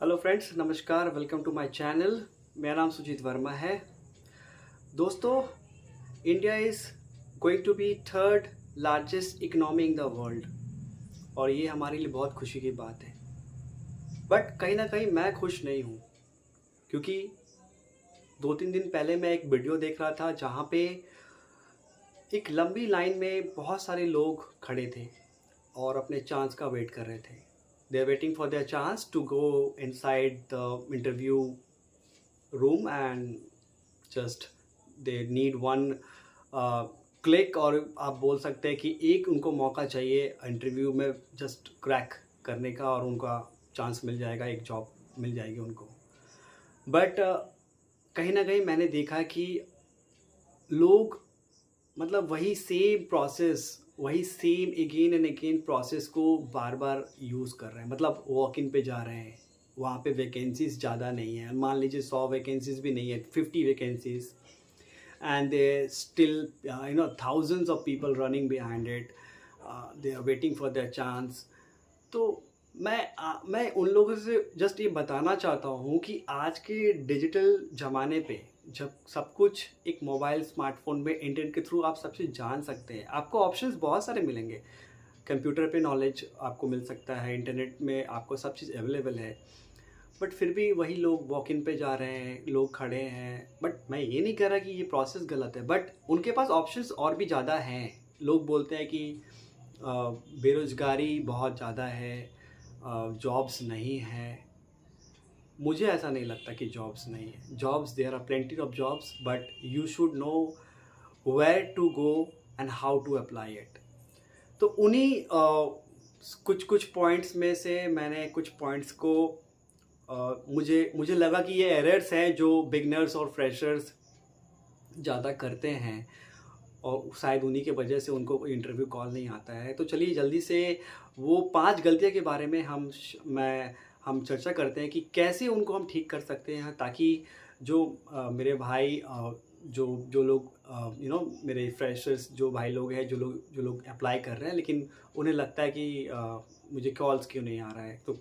Hello friends, नमस्कार। Welcome to my channel. मेरा नाम सुजीत वर्मा है। दोस्तों, India is going to be third largest economy in the world और ये हमारे लिए बहुत खुशी की बात है। बट कहीं ना कहीं मैं खुश नहीं हूँ, क्योंकि 2-3 दिन पहले मैं एक वीडियो देख रहा था जहाँ पे एक लंबी लाइन में बहुत सारे लोग खड़े थे और अपने चांस का वेट कर रहे थे। They are waiting for their chance to go inside the interview room and just they need one click, और आप बोल सकते हैं कि एक उनको मौका चाहिए इंटरव्यू में जस्ट क्रैक करने का और उनका चांस मिल जाएगा, एक जॉब मिल जाएगी उनको। बट कहीं ना कहीं मैंने देखा कि लोग मतलब वही सेम प्रोसेस, वही same again and again process को बार बार यूज़ कर रहे हैं। मतलब वॉक इन पे जा रहे हैं, वहाँ पे वैकेंसीज़ ज़्यादा नहीं है, मान लीजिए 100 वैकेंसीज़ भी नहीं है, 50 vacancies, and they still thousands of people running behind it. They are waiting for their chance. तो मैं उन लोगों से जस्ट ये बताना चाहता हूँ कि आज के डिजिटल ज़माने पे जब सब कुछ एक मोबाइल स्मार्टफोन में इंटरनेट के थ्रू आप सब चीज़ जान सकते हैं, आपको ऑप्शंस बहुत सारे मिलेंगे। कंप्यूटर पे नॉलेज आपको मिल सकता है, इंटरनेट में आपको सब चीज़ अवेलेबल है। बट फिर भी वही लोग वॉक इन पे जा रहे हैं, लोग खड़े हैं। बट मैं ये नहीं कह रहा कि ये प्रोसेस गलत है, बट उनके पास ऑप्शंस और भी ज़्यादा हैं। लोग बोलते हैं कि बेरोज़गारी बहुत ज़्यादा है, जॉब्स नहीं है। मुझे ऐसा नहीं लगता कि जॉब्स नहीं है। Jobs, there are plenty of jobs, but you should know where to go and how to apply it. तो उन्हीं कुछ कुछ पॉइंट्स में से मैंने कुछ पॉइंट्स को मुझे मुझे लगा कि ये एरर्स हैं जो बिगनर्स और फ्रेशर्स ज़्यादा करते हैं और शायद उन्हीं के वजह से उनको इंटरव्यू कॉल नहीं आता है। तो चलिए जल्दी से वो 5 गलतियों के बारे में हम चर्चा करते हैं कि कैसे उनको हम ठीक कर सकते हैं, ताकि जो मेरे भाई जो जो लोग मेरे फ्रेशर्स जो भाई लोग हैं, जो लोग अप्लाई कर रहे हैं लेकिन उन्हें लगता है कि मुझे कॉल्स क्यों नहीं आ रहा है, तो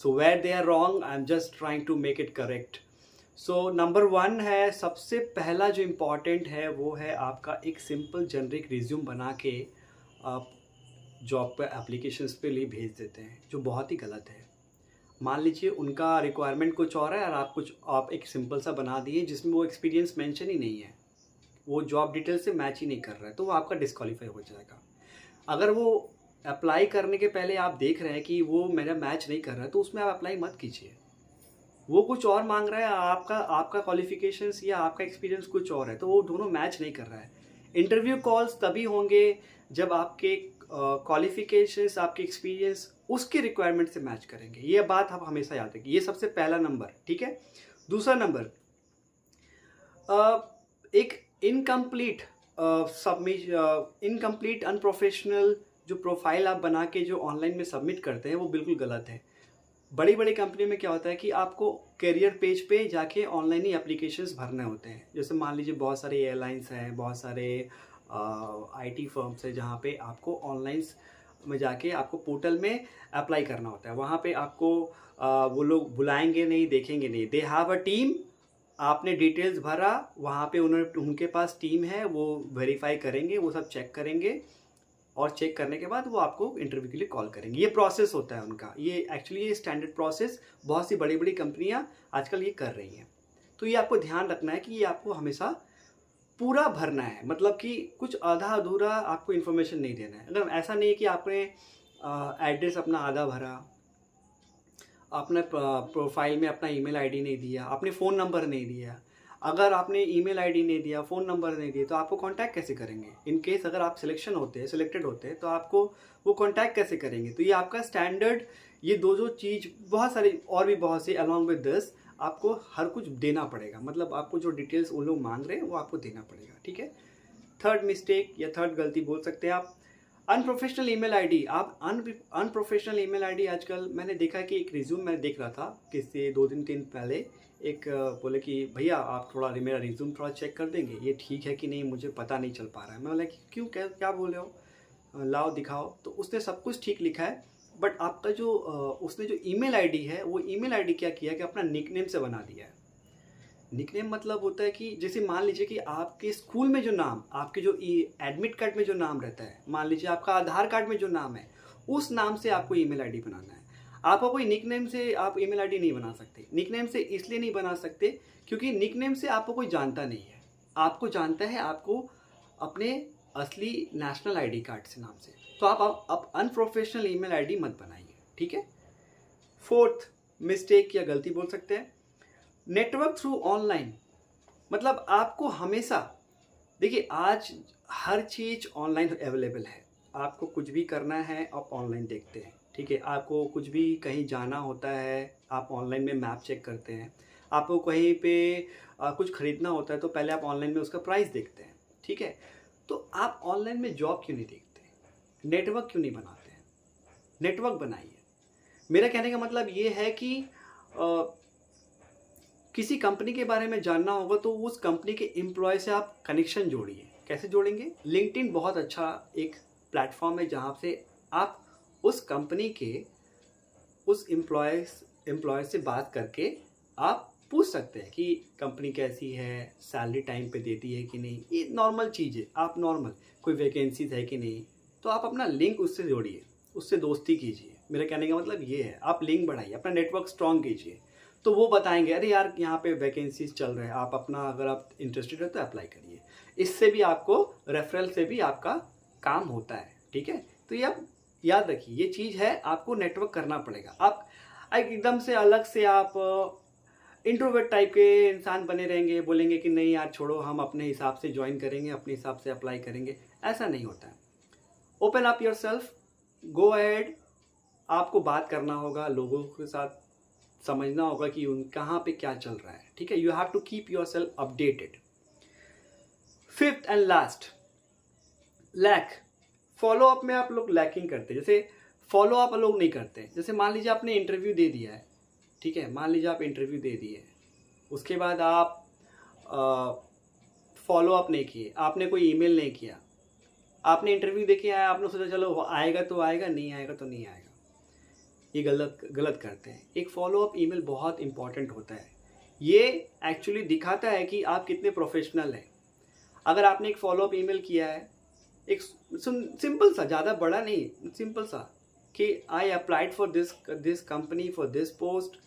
so where they are wrong, I am just trying to make it correct. So number 1 है, सबसे पहला जो इम्पॉर्टेंट है वो है आपका एक सिंपल जेनरिक रिज्यूम बना के आप जॉब पे एप्लीकेशंस पे लिए भेज देते हैं, जो बहुत ही गलत है। मान लीजिए उनका रिक्वायरमेंट कुछ और है और आप एक सिंपल सा बना दिए जिसमें वो एक्सपीरियंस मेंशन ही नहीं है, वो जॉब डिटेल से मैच ही नहीं कर रहा है, तो वो आपका डिस्क्वालीफाई हो जाएगा। अगर वो अप्लाई करने के पहले आप देख रहे हैं कि वो मेरा मैच नहीं कर रहा है, तो उसमें आप अप्लाई मत कीजिए। वो कुछ और मांग रहा है, आपका आपका क्वालिफिकेशंस या आपका एक्सपीरियंस कुछ और है, तो वो दोनों मैच नहीं कर रहा है। इंटरव्यू कॉल्स तभी होंगे जब आपके क्वालिफिकेशंस, आपके एक्सपीरियंस उसके रिक्वायरमेंट से मैच करेंगे। ये बात आप हमेशा याद रखिए। ये सबसे पहला नंबर, ठीक है। दूसरा नंबर, एक इनकम्प्लीट इनकम्प्लीट अनप्रोफेशनल जो प्रोफाइल आप बना के जो ऑनलाइन में सबमिट करते हैं, वो बिल्कुल गलत है। बड़ी बड़ी कंपनी में क्या होता है कि आपको करियर पेज पे जाके ऑनलाइन ही एप्लीकेशंस भरने होते हैं। जैसे मान लीजिए बहुत सारे एयरलाइंस हैं, बहुत सारे आईटी फर्म्स हैं, जहाँ पे आपको ऑनलाइन में जाके आपको पोर्टल में अप्लाई करना होता है। वहाँ पे आपको वो लोग बुलाएंगे नहीं, देखेंगे नहीं। दे हैव अ टीम, आपने डिटेल्स भरा, वहाँ पे उनके पास टीम है, वो वेरीफाई करेंगे, वो सब चेक करेंगे और चेक करने के बाद वो आपको इंटरव्यू के लिए कॉल करेंगे। ये प्रोसेस होता है उनका। ये एक्चुअली ये स्टैंडर्ड प्रोसेस बहुत सी बड़ी बड़ी कंपनियां आजकल ये कर रही हैं। तो ये आपको ध्यान रखना है कि ये आपको हमेशा पूरा भरना है, मतलब कि कुछ आधा अधूरा आपको इन्फॉर्मेशन नहीं देना है। अगर ऐसा नहीं है कि आपने एड्रेस अपना आधा भरा, आपने प्रोफाइल में अपना ईमेल आईडी नहीं दिया, आपने फ़ोन नंबर नहीं दिया। अगर आपने ईमेल आईडी नहीं दिया, फ़ोन नंबर नहीं दिया, तो आपको कांटेक्ट कैसे करेंगे? इन केस अगर आप सिलेक्टेड होते हैं तो आपको वो कांटेक्ट कैसे करेंगे? तो ये आपका स्टैंडर्ड, ये दो चीज़, बहुत सारी और भी बहुत सी अलॉन्ग विद दिस आपको हर कुछ देना पड़ेगा। मतलब आपको जो डिटेल्स उन लोग मांग रहे हैं वो आपको देना पड़ेगा, ठीक है। थर्ड मिस्टेक या थर्ड गलती बोल सकते हैं आप, अनप्रोफेशनल ईमेल आईडी। आप अनप्रोफेशनल ईमेल आईडी, आजकल मैंने देखा कि एक रिज्यूम मैं देख रहा था किसी 2 दिन पहले, एक बोले कि भैया आप थोड़ा मेरा रिज्यूम थोड़ा चेक कर देंगे, ये ठीक है कि नहीं, मुझे पता नहीं चल पा रहा है। मैं बोला कि क्यों, क्या क्या बोल रहे हो, लाओ दिखाओ। तो उसने सब कुछ ठीक लिखा है, बट आपका जो उसने जो ईमेल आईडी है, वो ईमेल आईडी क्या किया कि अपना निकनेम से बना दिया है। निकनेम मतलब होता है कि जैसे मान लीजिए कि आपके स्कूल में जो नाम, आपके जो एडमिट कार्ड में जो नाम रहता है, मान लीजिए आपका आधार कार्ड में जो नाम है, उस नाम से आपको ईमेल आईडी बनाना है। आपका कोई निकनेम से आप ईमेल आईडी नहीं बना सकते। निकनेम से इसलिए नहीं बना सकते क्योंकि निकनेम से आपको कोई जानता नहीं है। आपको जानता है आपको अपने असली नेशनल आईडी कार्ड से नाम से। तो आप अनप्रोफेशनल ईमेल आईडी मत बनाइए, ठीक है। फोर्थ मिस्टेक या गलती बोल सकते हैं, नेटवर्क थ्रू ऑनलाइन। मतलब आपको हमेशा, देखिए आज हर चीज़ ऑनलाइन अवेलेबल है। आपको कुछ भी करना है आप ऑनलाइन देखते हैं, ठीक है। आपको कुछ भी कहीं जाना होता है आप ऑनलाइन में मैप चेक करते हैं। आपको कहीं पे कुछ ख़रीदना होता है तो पहले आप ऑनलाइन में उसका प्राइस देखते हैं, ठीक है। तो आप ऑनलाइन में जॉब क्यों नहीं देखते, नेटवर्क क्यों नहीं बनाते हैं? नेटवर्क बनाइए। मेरा कहने का मतलब ये है कि किसी कंपनी के बारे में जानना होगा तो उस कंपनी के एम्प्लॉय से आप कनेक्शन जोड़िए। कैसे जोड़ेंगे? लिंक्डइन बहुत अच्छा एक प्लेटफॉर्म है जहाँ से आप उस कंपनी के उस एम्प्लॉय से बात करके आप पूछ सकते हैं कि कंपनी कैसी है, सैलरी टाइम पे देती है कि नहीं, ये नॉर्मल चीज़ है। आप नॉर्मल कोई वैकेंसीज है कि नहीं, तो आप अपना लिंक उससे जोड़िए, उससे दोस्ती कीजिए। मेरा कहने का मतलब ये है, आप लिंक बढ़ाइए, अपना नेटवर्क स्ट्रॉन्ग कीजिए। तो वो बताएंगे अरे यार यहाँ पे वैकेंसीज चल रहे हैं, आप अपना अगर आप इंटरेस्टेड हो तो अप्लाई करिए। इससे भी आपको रेफरल से भी आपका काम होता है, ठीक है। तो ये आप याद रखिए, ये चीज़ है, आपको नेटवर्क करना पड़ेगा। आप एकदम से अलग से आप इंट्रोवर्ट टाइप के इंसान बने रहेंगे, बोलेंगे कि नहीं यार छोड़ो, हम अपने हिसाब से ज्वाइन करेंगे, अपने हिसाब से अप्लाई करेंगे, ऐसा नहीं होता है। Open up your self, go ahead. आपको बात करना होगा, लोगों के साथ समझना होगा कि उन कहाँ पे क्या चल रहा है, ठीक है। You have to keep yourself updated. Fifth and last, लैक। फॉलो अप में आप लोग लैकिंग करते हैं। जैसे फॉलो अप लोग नहीं करते। जैसे मान लीजिए आपने इंटरव्यू दे दिया है, ठीक है, मान लीजिए आप इंटरव्यू दे दिए, उसके बाद आप फॉलो अप नहीं किए, आपने कोई ईमेल नहीं किया, आपने इंटरव्यू दे के आया, आपने सोचा चलो आएगा तो आएगा, नहीं आएगा तो नहीं आएगा। ये गलत करते हैं। एक फॉलो अप ईमेल बहुत इंपॉर्टेंट होता है। ये एक्चुअली दिखाता है कि आप कितने प्रोफेशनल हैं। अगर आपने एक फॉलो अप ईमेल किया है, एक सिंपल सा, ज़्यादा बड़ा नहीं, सिंपल सा कि I applied for this company for this post,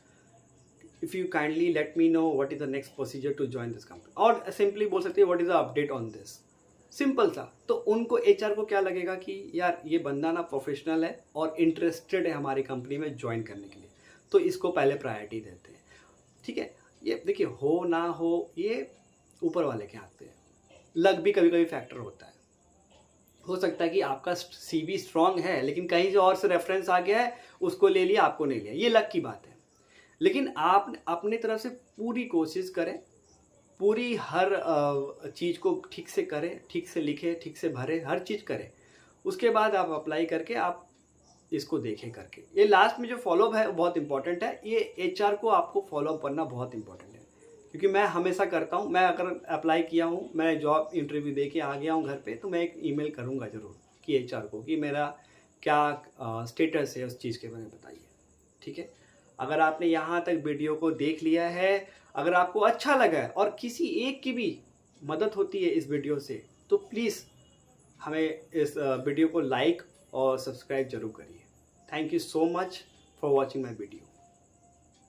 if you kindly let me know what is the next procedure to join this company, और सिंपली बोल सकते हैं what is the update on this, simple सा। तो उनको HR को क्या लगेगा कि यार ये बंदा ना प्रोफेशनल है और इंटरेस्टेड है हमारी कंपनी में ज्वाइन करने के लिए, तो इसको पहले प्रायोरिटी देते हैं, ठीक है। ये देखिए, हो ना हो ये ऊपर वाले के हाथ पे है। लक भी कभी कभी फैक्टर होता है। हो सकता है कि आपका सीवी स्ट्रांग है लेकिन कहीं से और से रेफरेंस आ गया है, उसको ले लिया, आपको नहीं लिया, ये लक की बात है। लेकिन आप अपनी तरफ से पूरी कोशिश करें, पूरी हर चीज़ को ठीक से करें, ठीक से लिखें, ठीक से भरें, हर चीज़ करें। उसके बाद आप अप्लाई करके आप इसको देखें करके। ये लास्ट में जो फॉलोअप है वो बहुत इंपॉर्टेंट है। ये एचआर को आपको फॉलोअप करना बहुत इंपॉर्टेंट है, क्योंकि मैं हमेशा करता हूँ। मैं अगर अप्लाई किया हूँ, मैं जॉब इंटरव्यू दे के आ गया हूँ घर पे, तो मैं एक ईमेल करूँगा ज़रूर कि एचआर को कि मेरा क्या स्टेटस है उस चीज़ के बारे में बताइए, ठीक है। अगर आपने यहाँ तक वीडियो को देख लिया है, अगर आपको अच्छा लगा है और किसी एक की भी मदद होती है इस वीडियो से, तो प्लीज़ हमें इस वीडियो को लाइक और सब्सक्राइब जरूर करिए। Thank you so much for watching my video.